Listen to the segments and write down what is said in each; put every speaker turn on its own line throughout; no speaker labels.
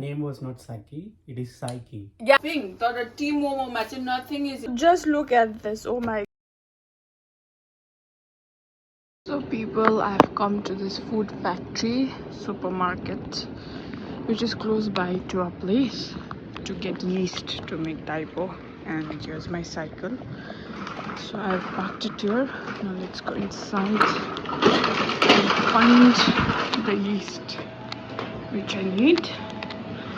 name was not Saki, it is Psyche.
Yeah. Thing, the team momo match, nothing is.
Just look at this. Oh my. So people, I have come to this food factory supermarket, which is close by to our place, to get yeast to make Taipo. And here's my cycle. So I've parked it here. Now let's go inside and find the yeast which I need.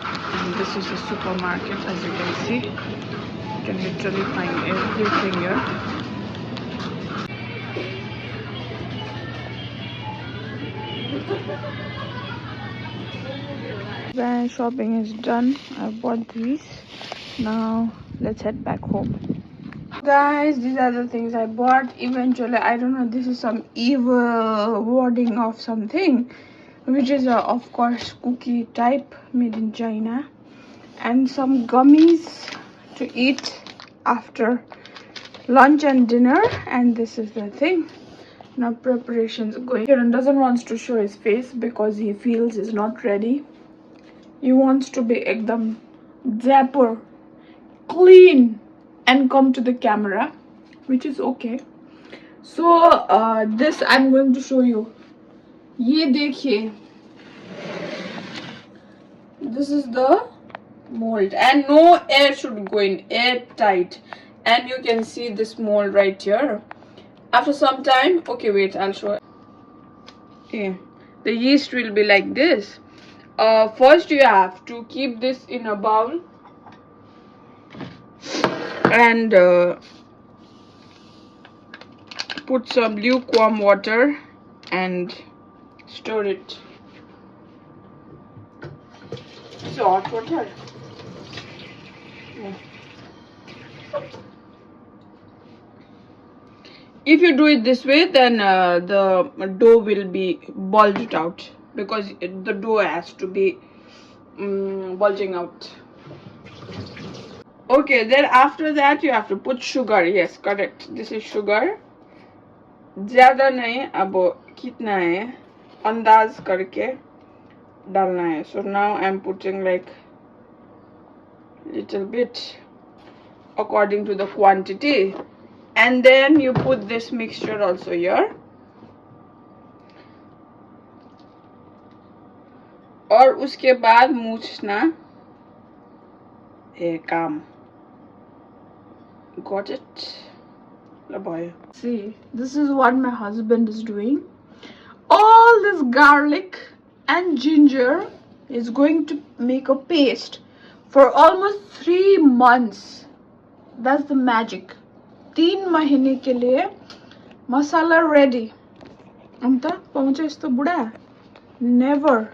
And this is a supermarket, as you can see. You can literally find everything here. When shopping is done, I bought these. Now let's head back home. Guys, these are the things I bought. Eventually, I don't know, this is some evil wording of something, which is of course cookie type made in China, and some gummies to eat after lunch and dinner. And this is the thing. Now preparations going. Kiran doesn't want to show his face because he feels he's not ready. He wants to be ekdam dapper, clean, and come to the camera, which is okay. So this I'm going to show you. Ye dekhiye. This is the mold, and no air should go in, airtight. And you can see this mold right here. After some time, okay, wait, I'll show. Okay, the yeast will be like this. First you have to keep this in a bowl and put some lukewarm water and stir it. So hot water. Yeah. If you do it this way, then the dough will be bulged out, because the dough has to be bulging out. Okay, then after that you have to put sugar. Yes, correct. This is sugar. ज़्यादा नहीं, अब कितना है अंदाज करके डालना है. So now I'm putting like little bit according to the quantity, and then you put this mixture also here. और उसके बाद मूछना है काम. Got it? Boy. See, this is what my husband is doing. All this garlic and ginger is going to make a paste for almost 3 months. That's the magic. 3 महीने के लिए मसाला ready. अंता पहुंचे इस तो बुढ़ा. Never.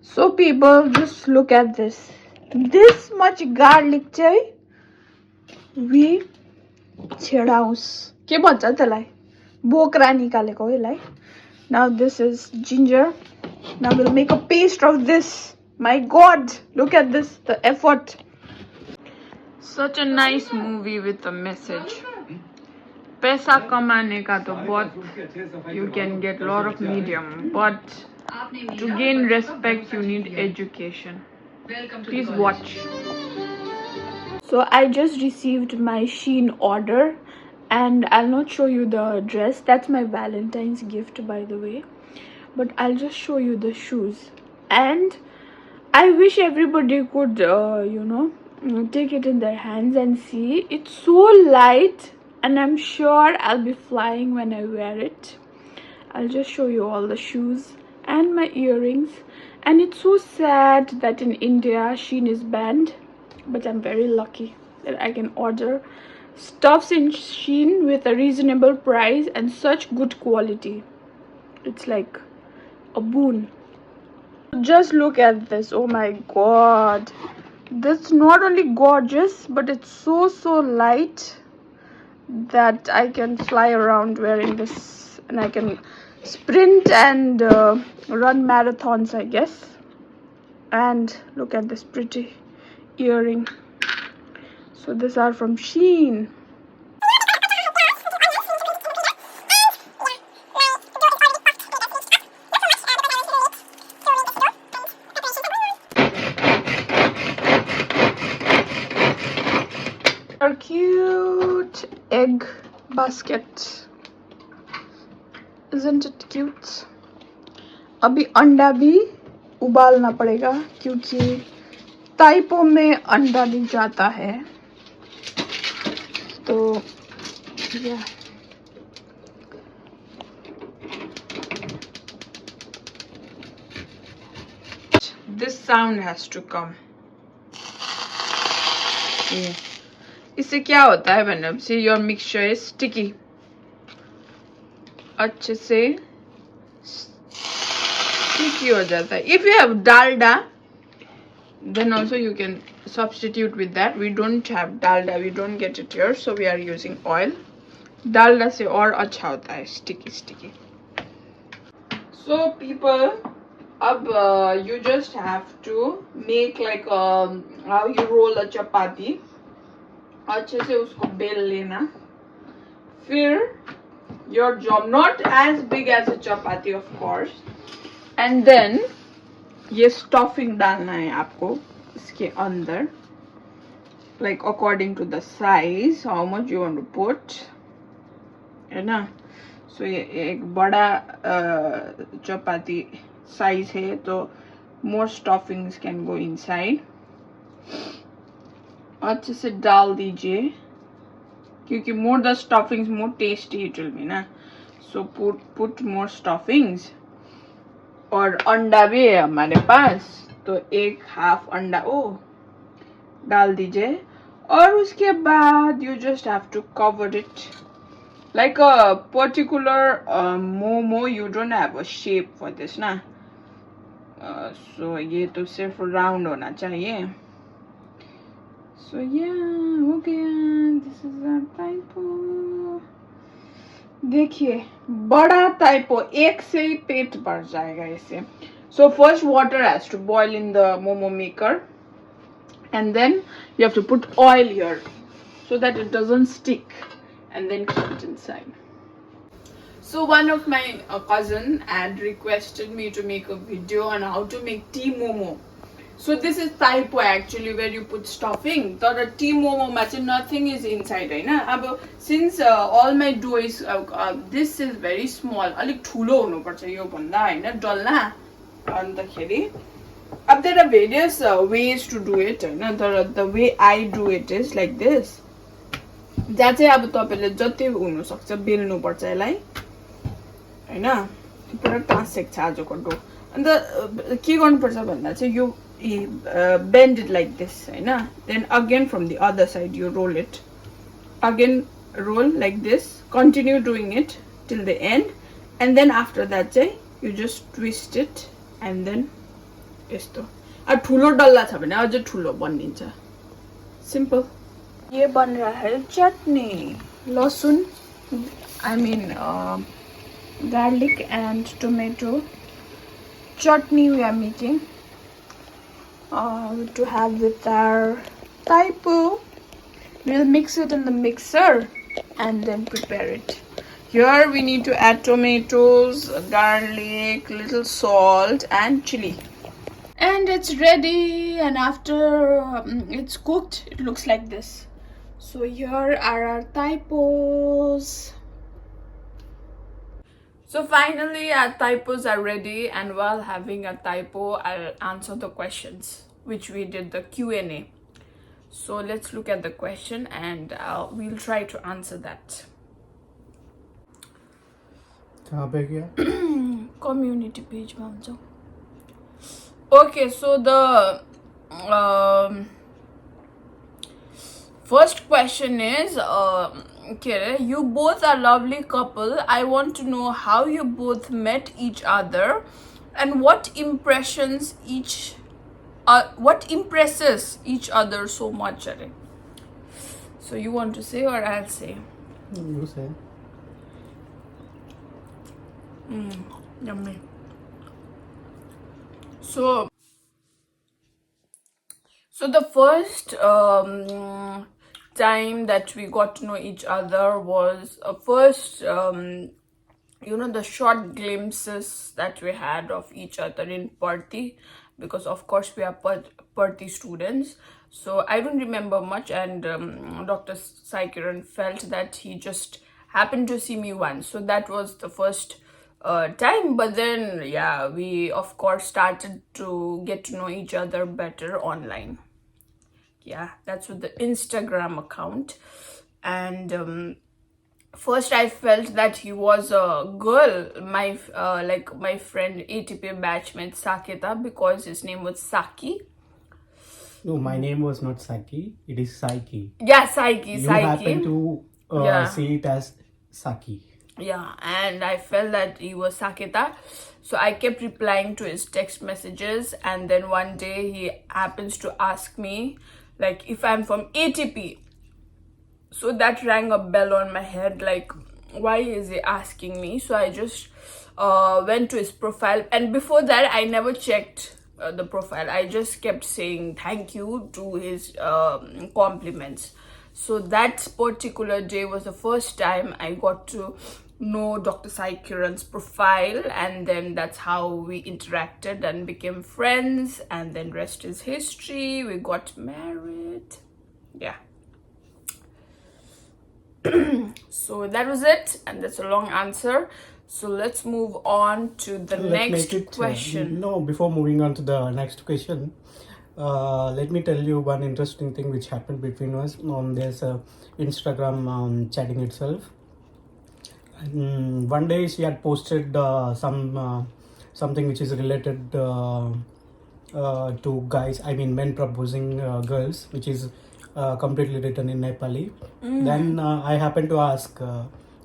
So people, just look at this. This much garlic chai. We छेडाउस के भन्छ त्यसलाई, बोक्रा निकालेको हो यसलाई. Now this is ginger. Now we'll make a paste of this. My god, look at this, the effort. Such a nice movie with a message. पैसा कमाने का तो बहुत, you can get lot of medium, but to gain respect you need education. Please watch. So I just received my Shein order, and I'll not show you the dress. That's my Valentine's gift, by the way. But I'll just show you the shoes. And I wish everybody could, take it in their hands and see. It's so light, and I'm sure I'll be flying when I wear it. I'll just show you all the shoes and my earrings. And it's so sad that in India Shein is banned. But I'm very lucky that I can order stuffs in Shein with a reasonable price and such good quality. It's like a boon. Just look at this. Oh my god. This not only gorgeous, but it's so light that I can fly around wearing this, and I can sprint and run marathons, I guess. And look at this pretty earring. So these are from Shein. egg basket. Isn't it cute? अभी अंडा भी उबालना पड़ेगा क्योंकि ताइपो में अंडा नहीं जाता है. तो yeah. This sound has to come. Yeah. इससे क्या होता है मतलब से योर मिक्सचर इज स्टिकी, अच्छे से स्टिकी हो जाता है. If you have Dalda then also you can substitute with that. We don't have dalda, we don't get it here, so we are using oil. Dalda से और अच्छा होता है sticky. So people, अब you just have to make like how you roll a chapati. अच्छे से उसको bell लेना. फिर your job, not as big as a chapati of course, and then ये स्टफिंग डालना है आपको इसके अंदर, like according to the size how much you want to put, है ना. So ये एक बड़ा चपाती साइज है तो more stuffings can go inside. अच्छे से डाल दीजिए क्योंकि more the stuffings more tasty it will be ना. So put more stuffings. और अंडा भी है हमारे पास तो एक हाफ अंडा डाल दीजिए. और उसके बाद you just have to cover it like a particular momo. You don't have a shape for this ना. So ये तो सिर्फ राउंड होना चाहिए. So yeah, हो गया. This is our Taipo. देखिए बड़ा टाइपो एक से ही पेट भर जाएगा इसे. So first water has to boil in the momo maker and then you have to put oil here so that it doesn't stick and then keep it inside. So one of my cousin had requested me to make a video on how to make tea momo. So this is Taipo actually where you put stuffing. तर tea momo मा चाहिँ nothing is inside हैन. अब since all my dough is this is very small, अलिक ठुलो हुनुपर्छ यो भन्दा हैन डल्ला. अन्तखेरि अब there are various ways to do it हैन. तर the way I do it is like this. जहाँ चाहिँ अब तपाईले जति हुनु सक्छ बेल्नु पर्छ यसलाई हैन. पुरा टाँसेको छ आजको डो. अन्त के गर्नुपर्छ भन्दा चाहिँ यो bend it like this Hahn. Then again from the other side you roll it, again roll like this, continue doing it till the end, and then after that चाहिँ you just twist it and then यस्तो. अब ठुलो डल्ला छ भने अझ ठुलो बनिन्छ. Simple. ये बन रहा है चटनी. लहसुन, I mean garlic and tomato chutney we are making to have with our Taipo. We'll mix it in the mixer and then prepare it. Here we need to add tomatoes, garlic, little salt and chili. And it's ready, and after it's cooked it looks like this. So here are our Taipos. So finally our Taipos are ready, and while having a Taipo I'll answer the questions which we did the Q&A. So let's look at the question and we'll try to answer that.
कहाँ पे गया?
Community page में हम जाओ. Okay, so the first question is okay, you both are lovely couple. I want to know how you both met each other and what impresses each other so much. So you want to say or I'll say?
You say.
Yummy. So the first time that we got to know each other was first the short glimpses that we had of each other in party
because of course we are Perthi students. So I don't remember much, and Dr. Sai Kiran felt that he just happened to see me once. So that was the first time. But then, yeah, we of course started to get to know each other better online. Yeah, that's with the Instagram account. And first I felt that he was a girl, my like my friend ATP batchmate Saketa, because his name was Saki.
No, my name was not Saki. It is Saiki.
Yeah, Saiki.
You happen to see it as Saki.
Yeah, and I felt that he was Saketa. So I kept replying to his text messages, and then one day he happens to ask me like if I'm from ATP. So that rang a bell on my head, like why is he asking me? So I just went to his profile, and before that I never checked the profile. I just kept saying thank you to his compliments. So that particular day was the first time I got to know Dr. Sai Kiran's profile, and then that's how we interacted and became friends, and then rest is history. We got married. Yeah. So that was it, and that's a long answer. So let's move on to the next question.
No, before moving on to the next question, let me tell you one interesting thing which happened between us. There's a Instagram chatting itself. One day she had posted something which is related to guys, I mean men proposing girls, which is completely written in Nepali. Then I happened to ask,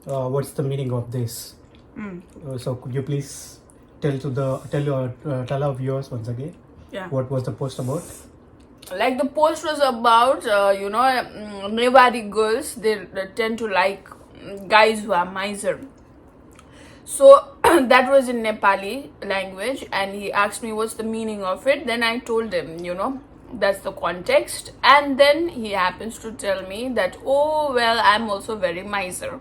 what's the meaning of this? So could you please tell our viewers once again, what was the post about?
Like the post was about Mewari girls, they tend to like guys who are miser. So that was in Nepali language, and he asked me what's the meaning of it. Then I told him, that's the context, and then he happens to tell me that, oh well, I'm also very miser.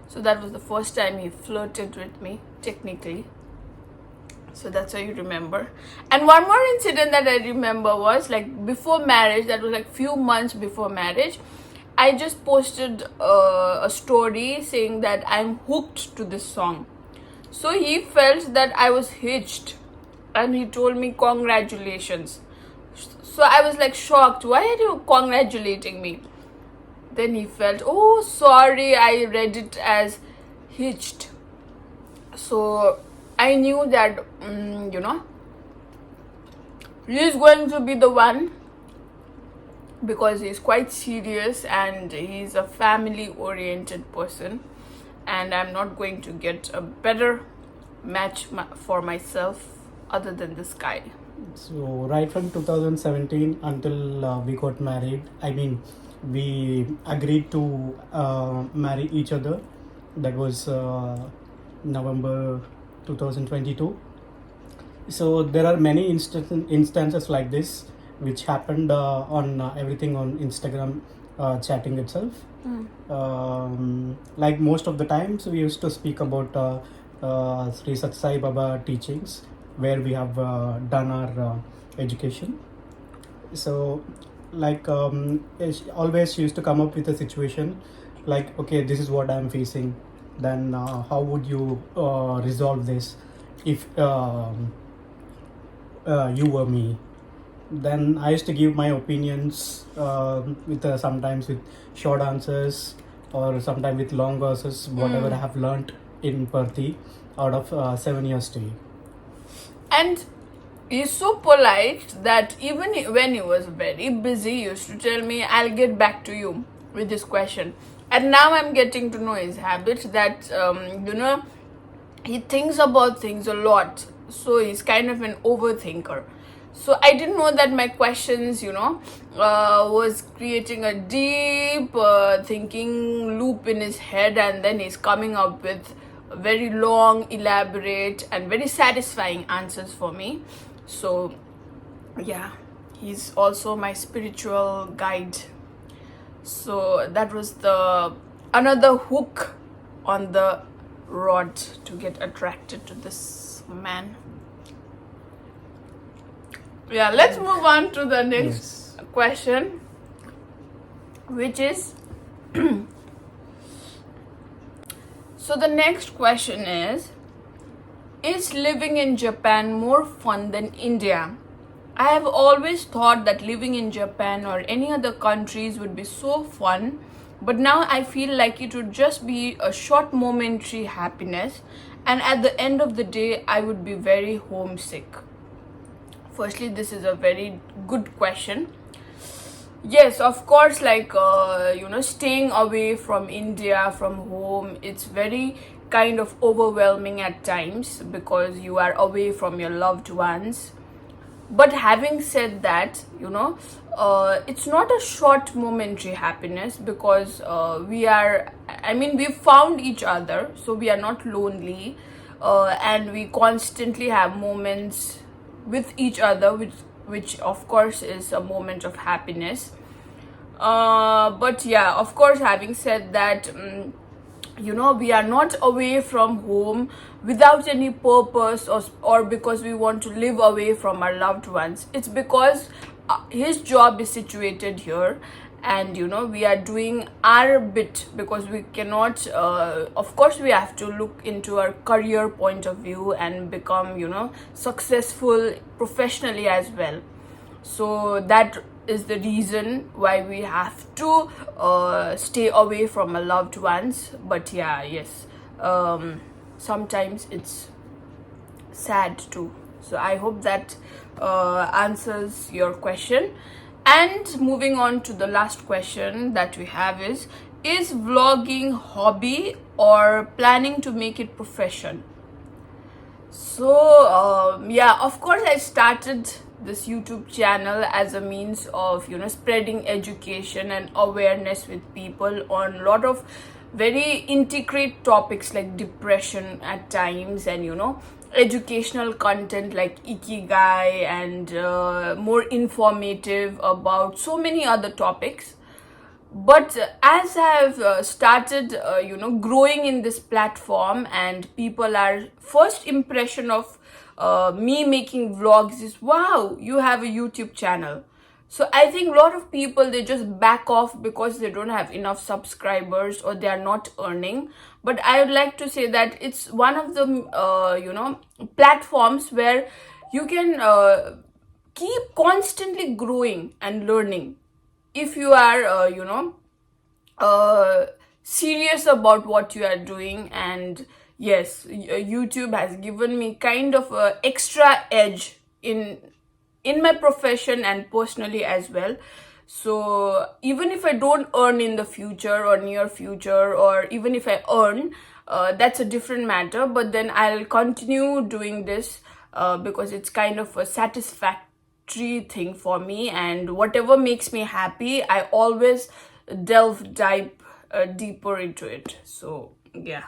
So that was the first time he flirted with me, technically. So that's how you remember. And one more incident that I remember was like before marriage, that was like few months before marriage, I just posted a story saying that I'm hooked to this song. So he felt that I was hitched, and he told me congratulations. So I was like shocked, why are you congratulating me? Then he felt, oh sorry, I read it as hitched. So I knew that he's going to be the one, because he's quite serious and he's a family oriented person, and I'm not going to get a better match for myself other than this guy.
So right from 2017 until we got married, I mean we agreed to marry each other. That was November 2022. So there are many instances like this which happened on everything on Instagram chatting itself. Like most of the times we used to speak about Sri Sat Sai Baba teachings, where we have done our education. So like always she used to come up with a situation like, okay, this is what I'm facing, then how would you resolve this if you were me? Then I used to give my opinions with sometimes with short answers, or sometimes with long verses, whatever I have learnt in Perthi out of 7 years stay.
And he's so polite that even when he was very busy, he used to tell me, I'll get back to you with this question. And now I'm getting to know his habits, that he thinks about things a lot. So he's kind of an overthinker. So I didn't know that my questions, was creating a deep thinking loop in his head, and then he's coming up with very long, elaborate, and very satisfying answers for me. So yeah, he's also my spiritual guide. So that was another hook on the rod to get attracted to this man. Yeah, let's move on to the next
Yes.
question, which is so the next question is living in Japan more fun than India? I have always thought that living in Japan or any other countries would be so fun, but now I feel like it would just be a short momentary happiness, and at the end of the day, I would be very homesick. Firstly, this is a very good question. Yes, of course, like, staying away from India, from home, it's very kind of overwhelming at times because you are away from your loved ones. But having said that, it's not a short momentary happiness because we found each other, so we are not lonely, and we constantly have moments with each other, which of course is a moment of happiness. But yeah, of course, having said that, we are not away from home without any purpose, or because we want to live away from our loved ones. It's because his job is situated here, and we are doing our bit because we cannot, of course we have to look into our career point of view and become successful professionally as well. So that is the reason why we have to stay away from our loved ones. But yeah, yes, sometimes it's sad too. So I hope that answers your question. And moving on to the last question that we have is vlogging hobby or planning to make it profession? So, yeah, of course, I started this YouTube channel as a means of, spreading education and awareness with people on a lot of very intricate topics like depression at times, and, educational content like Ikigai, and more informative about so many other topics. But as I have started growing in this platform, and people are first impression of me making vlogs is, wow, you have a YouTube channel. So I think a lot of people, they just back off because they don't have enough subscribers or they are not earning. But I would like to say that it's one of the platforms where you can keep constantly growing and learning if you are serious about what you are doing. And yes, YouTube has given me kind of a extra edge in my profession and personally as well. So even if I don't earn in the future or near future, or even if I earn, that's a different matter, but then I'll continue doing this because it's kind of a satisfactory thing for me, and whatever makes me happy, I always dive deeper into it. So yeah.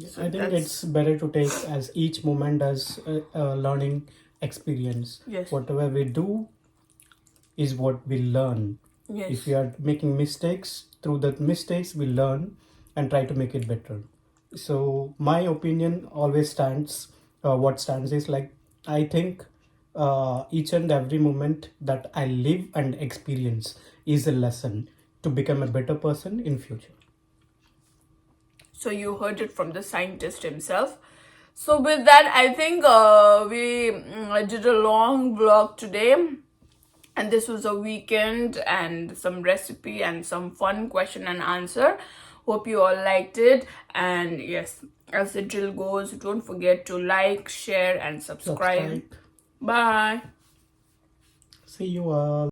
So
I think it's better to take as each moment as a learning experience.
Yes.
Whatever we do is what we learn.
Yes.
If we are making mistakes, through the mistakes we learn and try to make it better. So my opinion always stands. What stands is like, I think each and every moment that I live and experience is a lesson to become a better person in future.
So you heard it from the scientist himself. So with that, I think we did a long vlog today, and this was a weekend and some recipe and some fun question and answer. Hope you all liked it. And yes, as the drill goes, don't forget to like, share and subscribe. Bye.
See you all.